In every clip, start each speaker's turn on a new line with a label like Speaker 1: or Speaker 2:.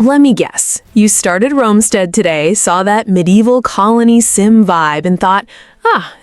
Speaker 1: Let me guess. You started Romestead today, saw that medieval colony sim vibe, and thought,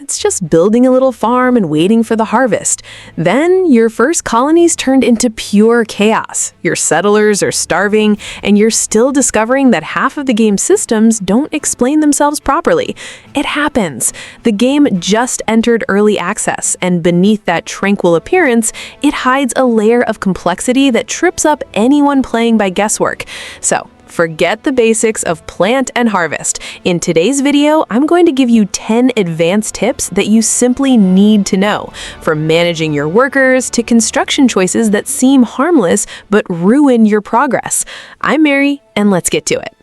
Speaker 1: it's just building a little farm and waiting for the harvest. Then your first colonies turned into pure chaos. Your settlers are starving, and you're still discovering that half of the game's systems don't explain themselves properly. It happens. The game just entered early access, and beneath that tranquil appearance, it hides a layer of complexity that trips up anyone playing by guesswork. So, forget the basics of plant and harvest. In today's video, I'm going to give you 10 advanced tips that you simply need to know, from managing your workers to construction choices that seem harmless but ruin your progress. I'm Mary, and let's get to it.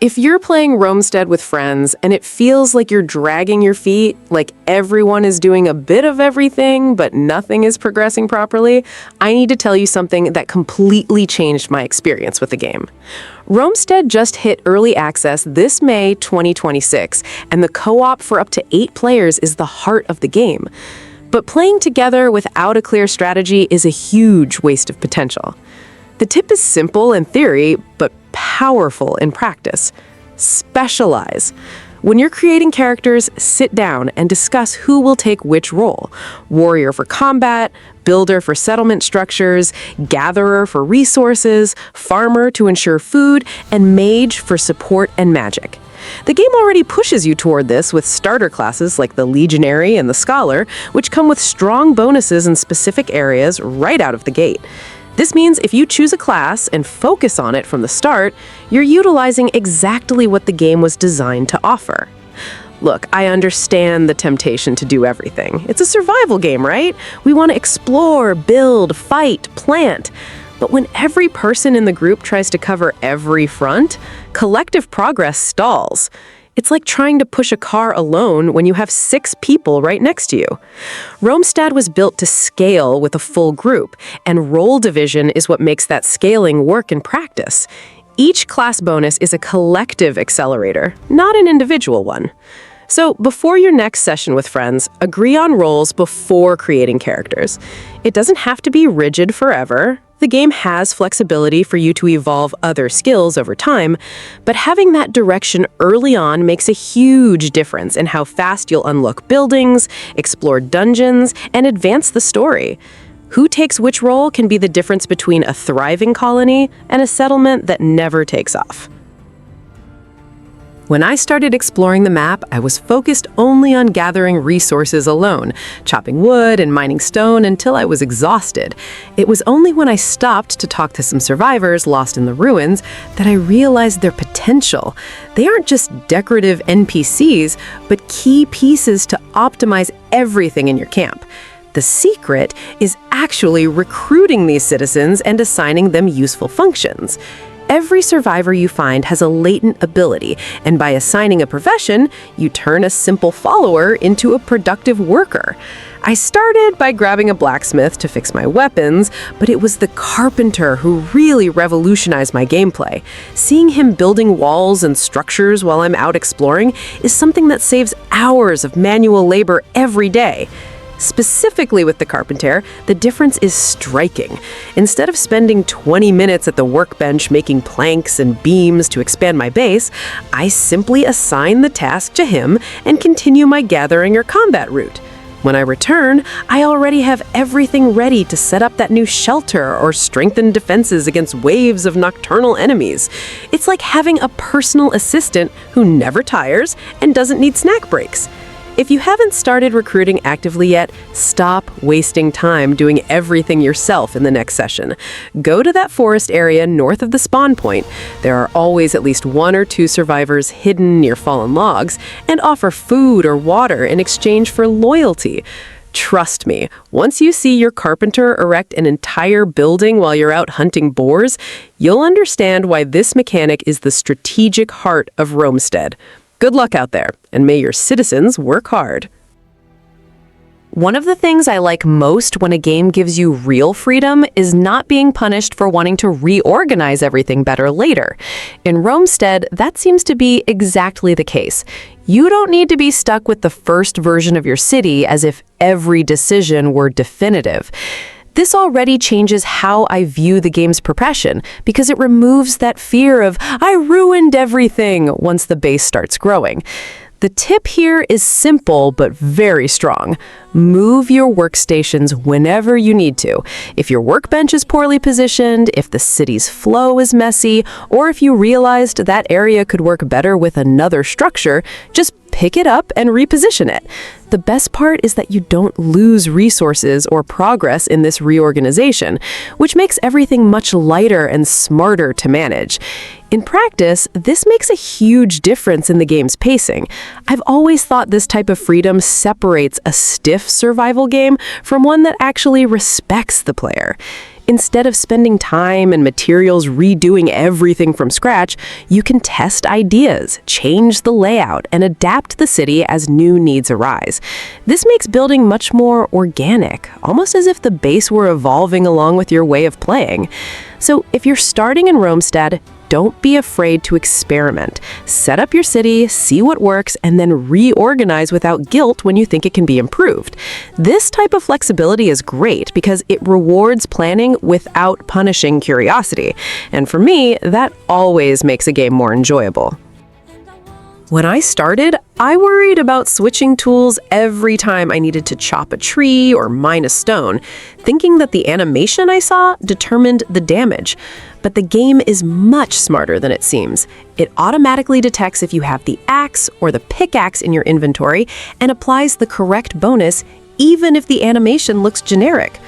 Speaker 1: If you're playing Romestead with friends and it feels like you're dragging your feet, like everyone is doing a bit of everything but nothing is progressing properly, I need to tell you something that completely changed my experience with the game. Romestead just hit early access this May 2026, and the co-op for up to 8 players is the heart of the game. But playing together without a clear strategy is a huge waste of potential. The tip is simple in theory, but powerful in practice. Specialize. When you're creating characters, sit down and discuss who will take which role. Warrior for combat, builder for settlement structures, gatherer for resources, farmer to ensure food, and mage for support and magic. The game already pushes you toward this with starter classes like the Legionary and the Scholar, which come with strong bonuses in specific areas right out of the gate. This means if you choose a class and focus on it from the start, you're utilizing exactly what the game was designed to offer. Look, I understand the temptation to do everything. It's a survival game, right? We want to explore, build, fight, plant. But when every person in the group tries to cover every front, collective progress stalls. It's like trying to push a car alone when you have 6 people right next to you. Romestead was built to scale with a full group, and role division is what makes that scaling work in practice. Each class bonus is a collective accelerator, not an individual one. So before your next session with friends, agree on roles before creating characters. It doesn't have to be rigid forever. The game has flexibility for you to evolve other skills over time, but having that direction early on makes a huge difference in how fast you'll unlock buildings, explore dungeons, and advance the story. Who takes which role can be the difference between a thriving colony and a settlement that never takes off. When I started exploring the map, I was focused only on gathering resources alone, chopping wood and mining stone until I was exhausted. It was only when I stopped to talk to some survivors lost in the ruins that I realized their potential. They aren't just decorative NPCs, but key pieces to optimize everything in your camp. The secret is actually recruiting these citizens and assigning them useful functions. Every survivor you find has a latent ability, and by assigning a profession, you turn a simple follower into a productive worker. I started by grabbing a blacksmith to fix my weapons, but it was the carpenter who really revolutionized my gameplay. Seeing him building walls and structures while I'm out exploring is something that saves hours of manual labor every day. Specifically with the carpenter, the difference is striking. Instead of spending 20 minutes at the workbench making planks and beams to expand my base, I simply assign the task to him and continue my gathering or combat route. When I return, I already have everything ready to set up that new shelter or strengthen defenses against waves of nocturnal enemies. It's like having a personal assistant who never tires and doesn't need snack breaks. If you haven't started recruiting actively yet, stop wasting time doing everything yourself in the next session. Go to that forest area north of the spawn point. There are always at least 1 or 2 survivors hidden near fallen logs, and offer food or water in exchange for loyalty. Trust me, once you see your carpenter erect an entire building while you're out hunting boars, you'll understand why this mechanic is the strategic heart of Romestead. Good luck out there, and may your citizens work hard. One of the things I like most when a game gives you real freedom is not being punished for wanting to reorganize everything better later. In Romestead, that seems to be exactly the case. You don't need to be stuck with the first version of your city as if every decision were definitive. This already changes how I view the game's progression because it removes that fear of, I ruined everything, once the base starts growing. The tip here is simple but very strong. Move your workstations whenever you need to. If your workbench is poorly positioned, if the city's flow is messy, or if you realized that area could work better with another structure, just pick it up and reposition it. The best part is that you don't lose resources or progress in this reorganization, which makes everything much lighter and smarter to manage. In practice, this makes a huge difference in the game's pacing. I've always thought this type of freedom separates a stiff survival game from one that actually respects the player. Instead of spending time and materials redoing everything from scratch, you can test ideas, change the layout, and adapt the city as new needs arise. This makes building much more organic, almost as if the base were evolving along with your way of playing. So if you're starting in Romestead, don't be afraid to experiment. Set up your city, see what works, and then reorganize without guilt when you think it can be improved. This type of flexibility is great because it rewards planning without punishing curiosity. And for me, that always makes a game more enjoyable. When I started, I worried about switching tools every time I needed to chop a tree or mine a stone, thinking that the animation I saw determined the damage. But the game is much smarter than it seems. It automatically detects if you have the axe or the pickaxe in your inventory and applies the correct bonus, even if the animation looks generic.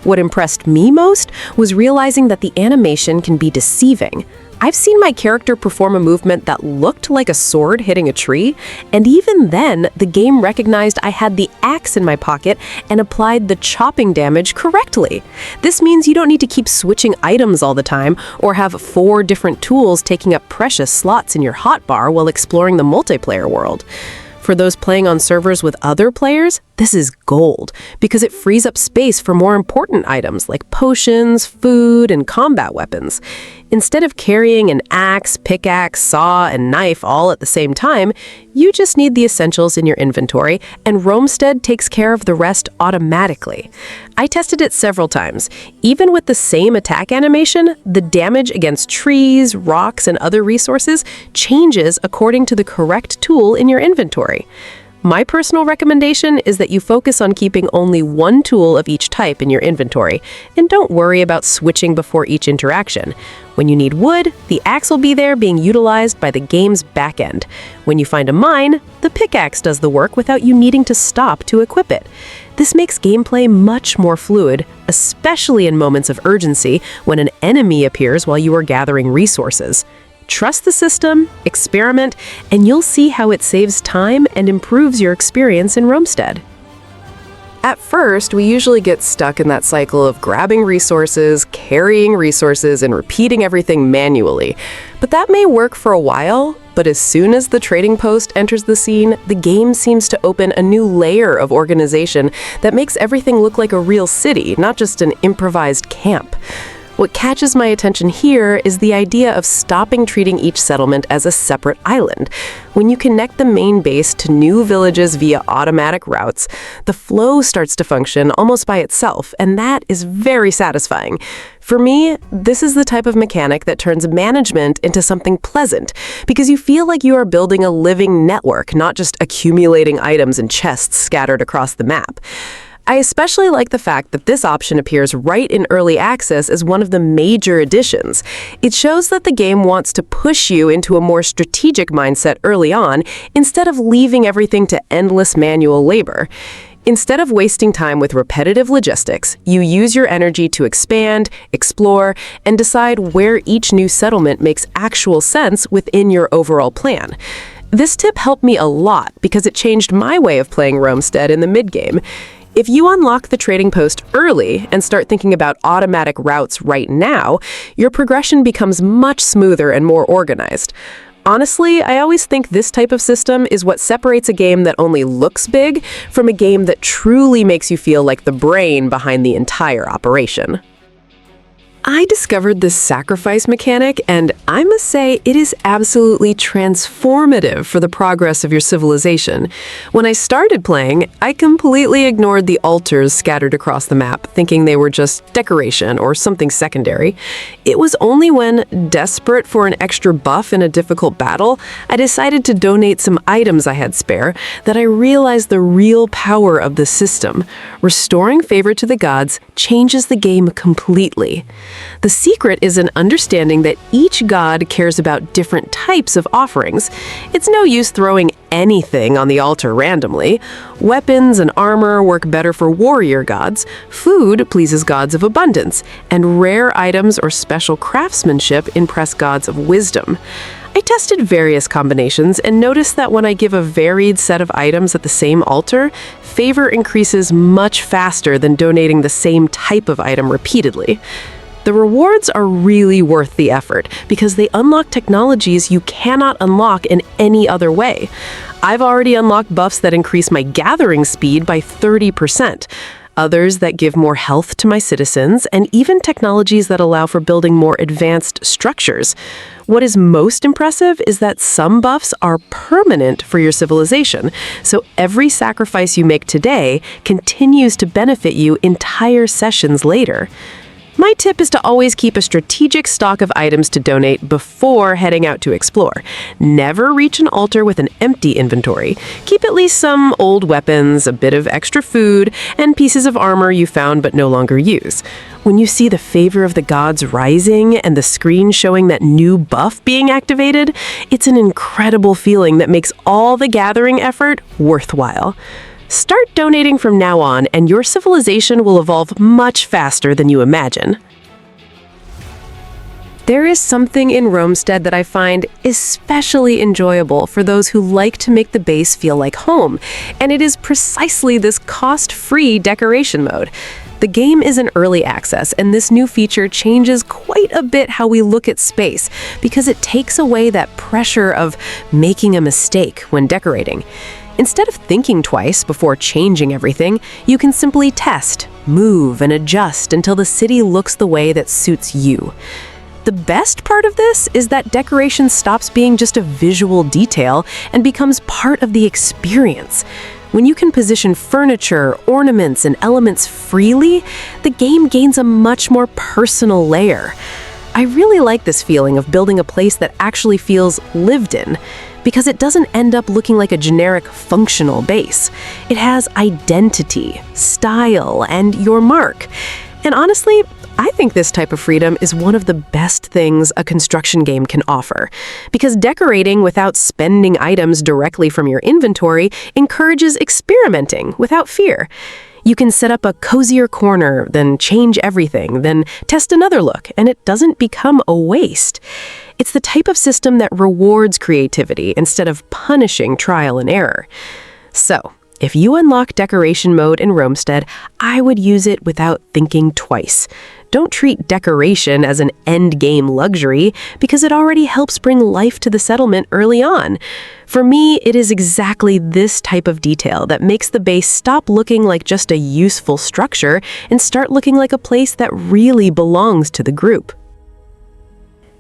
Speaker 1: What impressed me most was realizing that the animation can be deceiving. I've seen my character perform a movement that looked like a sword hitting a tree, and even then, the game recognized I had the axe in my pocket and applied the chopping damage correctly. This means you don't need to keep switching items all the time or have 4 different tools taking up precious slots in your hotbar while exploring the multiplayer world. For those playing on servers with other players, this is gold because it frees up space for more important items like potions, food, and combat weapons. Instead of carrying an axe, pickaxe, saw, and knife all at the same time, you just need the essentials in your inventory, and Romestead takes care of the rest automatically. I tested it several times. Even with the same attack animation, the damage against trees, rocks, and other resources changes according to the correct tool in your inventory. My personal recommendation is that you focus on keeping only one tool of each type in your inventory, and don't worry about switching before each interaction. When you need wood, the axe will be there being utilized by the game's backend. When you find a mine, the pickaxe does the work without you needing to stop to equip it. This makes gameplay much more fluid, especially in moments of urgency when an enemy appears while you are gathering resources. Trust the system, experiment, and you'll see how it saves time and improves your experience in Romestead. At first, we usually get stuck in that cycle of grabbing resources, carrying resources, and repeating everything manually. But that may work for a while, but as soon as the trading post enters the scene, the game seems to open a new layer of organization that makes everything look like a real city, not just an improvised camp. What catches my attention here is the idea of stopping treating each settlement as a separate island. When you connect the main base to new villages via automatic routes, the flow starts to function almost by itself, and that is very satisfying. For me, this is the type of mechanic that turns management into something pleasant, because you feel like you are building a living network, not just accumulating items and chests scattered across the map. I especially like the fact that this option appears right in early access as one of the major additions. It shows that the game wants to push you into a more strategic mindset early on, instead of leaving everything to endless manual labor. Instead of wasting time with repetitive logistics, you use your energy to expand, explore, and decide where each new settlement makes actual sense within your overall plan. This tip helped me a lot because it changed my way of playing Romestead in the mid-game. If you unlock the trading post early and start thinking about automatic routes right now, your progression becomes much smoother and more organized. Honestly, I always think this type of system is what separates a game that only looks big from a game that truly makes you feel like the brain behind the entire operation. I discovered this sacrifice mechanic, and I must say it is absolutely transformative for the progress of your civilization. When I started playing, I completely ignored the altars scattered across the map, thinking they were just decoration or something secondary. It was only when, desperate for an extra buff in a difficult battle, I decided to donate some items I had spare that I realized the real power of the system. Restoring favor to the gods changes the game completely. The secret is in understanding that each god cares about different types of offerings. It's no use throwing anything on the altar randomly. Weapons and armor work better for warrior gods, food pleases gods of abundance, and rare items or special craftsmanship impress gods of wisdom. I tested various combinations and noticed that when I give a varied set of items at the same altar, favor increases much faster than donating the same type of item repeatedly. The rewards are really worth the effort because they unlock technologies you cannot unlock in any other way. I've already unlocked buffs that increase my gathering speed by 30%, others that give more health to my citizens, and even technologies that allow for building more advanced structures. What is most impressive is that some buffs are permanent for your civilization, so every sacrifice you make today continues to benefit you entire sessions later. My tip is to always keep a strategic stock of items to donate before heading out to explore. Never reach an altar with an empty inventory. Keep at least some old weapons, a bit of extra food, and pieces of armor you found but no longer use. When you see the favor of the gods rising and the screen showing that new buff being activated, it's an incredible feeling that makes all the gathering effort worthwhile. Start donating from now on, and your civilization will evolve much faster than you imagine. There is something in Romestead that I find especially enjoyable for those who like to make the base feel like home, and it is precisely this cost-free decoration mode. The game is in early access, and this new feature changes quite a bit how we look at space because it takes away that pressure of making a mistake when decorating. Instead of thinking twice before changing everything, you can simply test, move, and adjust until the city looks the way that suits you. The best part of this is that decoration stops being just a visual detail and becomes part of the experience. When you can position furniture, ornaments, and elements freely, the game gains a much more personal layer. I really like this feeling of building a place that actually feels lived in, because it doesn't end up looking like a generic functional base. It has identity, style, and your mark. And honestly, I think this type of freedom is one of the best things a construction game can offer, because decorating without spending items directly from your inventory encourages experimenting without fear. You can set up a cozier corner, then change everything, then test another look, and it doesn't become a waste. It's the type of system that rewards creativity instead of punishing trial and error. So, if you unlock decoration mode in Romestead, I would use it without thinking twice. Don't treat decoration as an end-game luxury because it already helps bring life to the settlement early on. For me, it is exactly this type of detail that makes the base stop looking like just a useful structure and start looking like a place that really belongs to the group.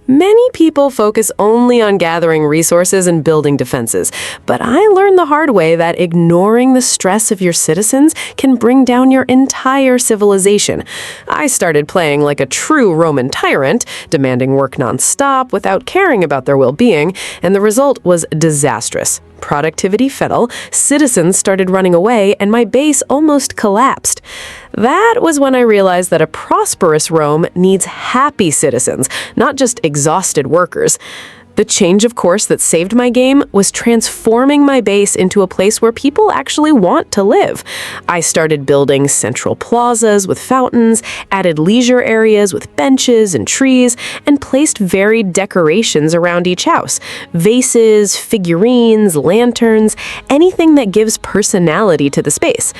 Speaker 1: Many people focus only on gathering resources and building defenses, but I learned the hard way that ignoring the stress of your citizens can bring down your entire civilization. I started playing like a true Roman tyrant, demanding work non-stop without caring about their well-being, and the result was disastrous. Productivity fell, citizens started running away, and my base almost collapsed. That was when I realized that a prosperous Rome needs happy citizens, not just exhausted workers. The change of course that saved my game was transforming my base into a place where people actually want to live. I started building central plazas with fountains, added leisure areas with benches and trees, and placed varied decorations around each house. Vases, figurines, lanterns, anything that gives personality to the space.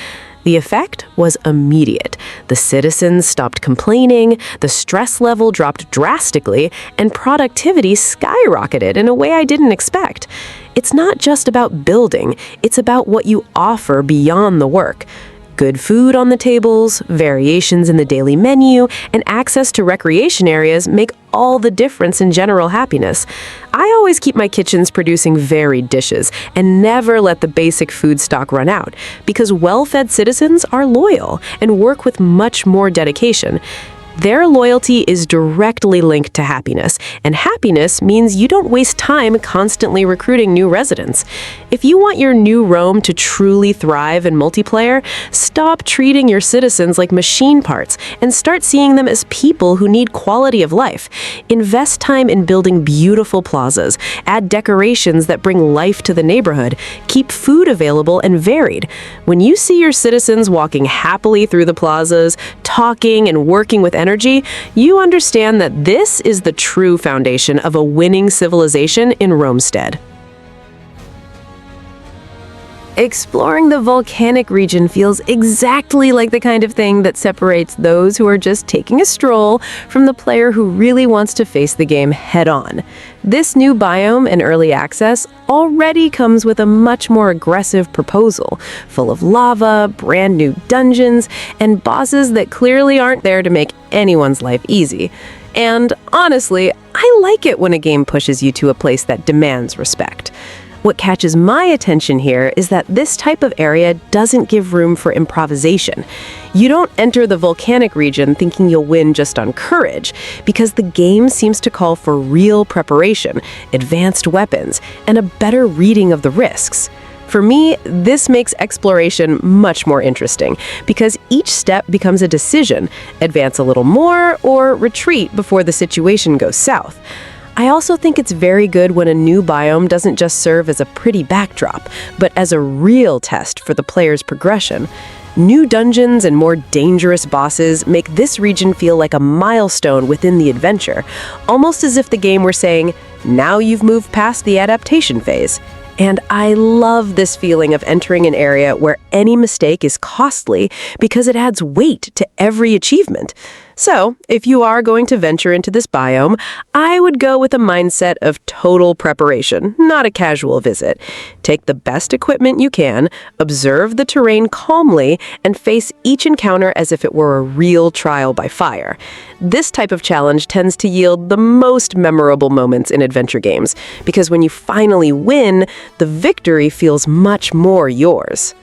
Speaker 1: The effect was immediate. The citizens stopped complaining, the stress level dropped drastically, and productivity skyrocketed in a way I didn't expect. It's not just about building, it's about what you offer beyond the work. Good food on the tables, variations in the daily menu, and access to recreation areas make all the difference in general happiness. I always keep my kitchens producing varied dishes and never let the basic food stock run out, because well-fed citizens are loyal and work with much more dedication. Their loyalty is directly linked to happiness, and happiness means you don't waste time constantly recruiting new residents. If you want your new Rome to truly thrive in multiplayer, stop treating your citizens like machine parts and start seeing them as people who need quality of life. Invest time in building beautiful plazas, add decorations that bring life to the neighborhood, keep food available and varied. When you see your citizens walking happily through the plazas, talking and working with energy, you understand that this is the true foundation of a winning civilization in Romestead. Exploring the volcanic region feels exactly like the kind of thing that separates those who are just taking a stroll from the player who really wants to face the game head-on. This new biome and early access already comes with a much more aggressive proposal, full of lava, brand new dungeons, and bosses that clearly aren't there to make anyone's life easy. And honestly, I like it when a game pushes you to a place that demands respect. What catches my attention here is that this type of area doesn't give room for improvisation. You don't enter the volcanic region thinking you'll win just on courage, because the game seems to call for real preparation, advanced weapons, and a better reading of the risks. For me, this makes exploration much more interesting, because each step becomes a decision: advance a little more or retreat before the situation goes south. I also think it's very good when a new biome doesn't just serve as a pretty backdrop, but as a real test for the player's progression. New dungeons and more dangerous bosses make this region feel like a milestone within the adventure, almost as if the game were saying, now you've moved past the adaptation phase. And I love this feeling of entering an area where any mistake is costly, because it adds weight to every achievement. So, if you are going to venture into this biome, I would go with a mindset of total preparation, not a casual visit. Take the best equipment you can, observe the terrain calmly, and face each encounter as if it were a real trial by fire. This type of challenge tends to yield the most memorable moments in adventure games, because when you finally win, the victory feels much more yours.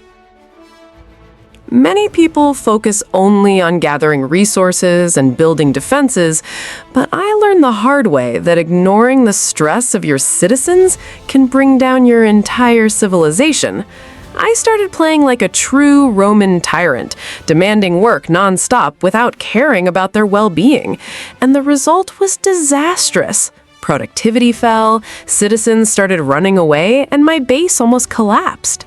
Speaker 1: Many people focus only on gathering resources and building defenses, but I learned the hard way that ignoring the stress of your citizens can bring down your entire civilization. I started playing like a true Roman tyrant, demanding work nonstop without caring about their well-being, and the result was disastrous. Productivity fell, citizens started running away, and my base almost collapsed.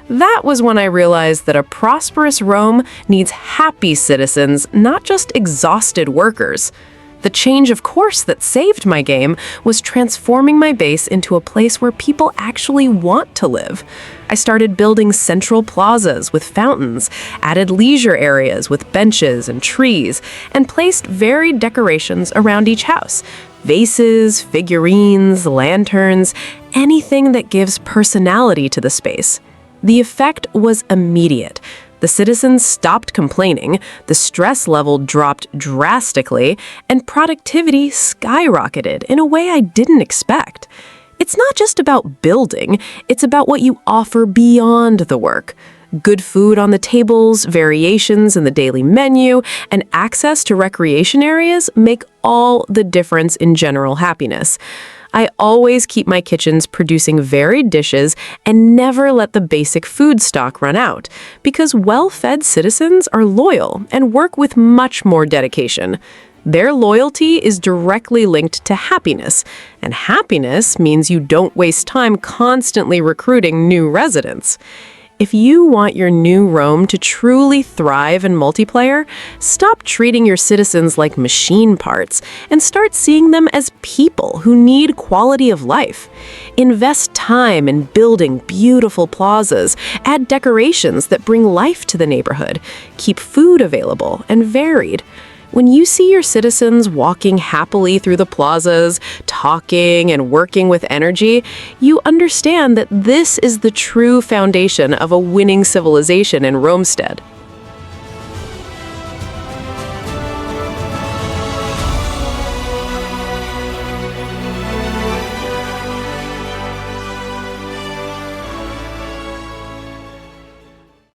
Speaker 1: That was when I realized that a prosperous Rome needs happy citizens, not just exhausted workers. The change of course that saved my game was transforming my base into a place where people actually want to live. I started building central plazas with fountains, added leisure areas with benches and trees, and placed varied decorations around each house: vases, figurines, lanterns, anything that gives personality to the space. The effect was immediate. The citizens stopped complaining, the stress level dropped drastically, and productivity skyrocketed in a way I didn't expect. It's not just about building, it's about what you offer beyond the work. Good food on the tables, variations in the daily menu, and access to recreation areas make all the difference in general happiness. I always keep my kitchens producing varied dishes and never let the basic food stock run out, because well-fed citizens are loyal and work with much more dedication. Their loyalty is directly linked to happiness, and happiness means you don't waste time constantly recruiting new residents. If you want your new Rome to truly thrive in multiplayer, stop treating your citizens like machine parts and start seeing them as people who need quality of life. Invest time in building beautiful plazas, add decorations that bring life to the neighborhood, keep food available and varied. When you see your citizens walking happily through the plazas, talking and working with energy, you understand that this is the true foundation of a winning civilization in Romestead.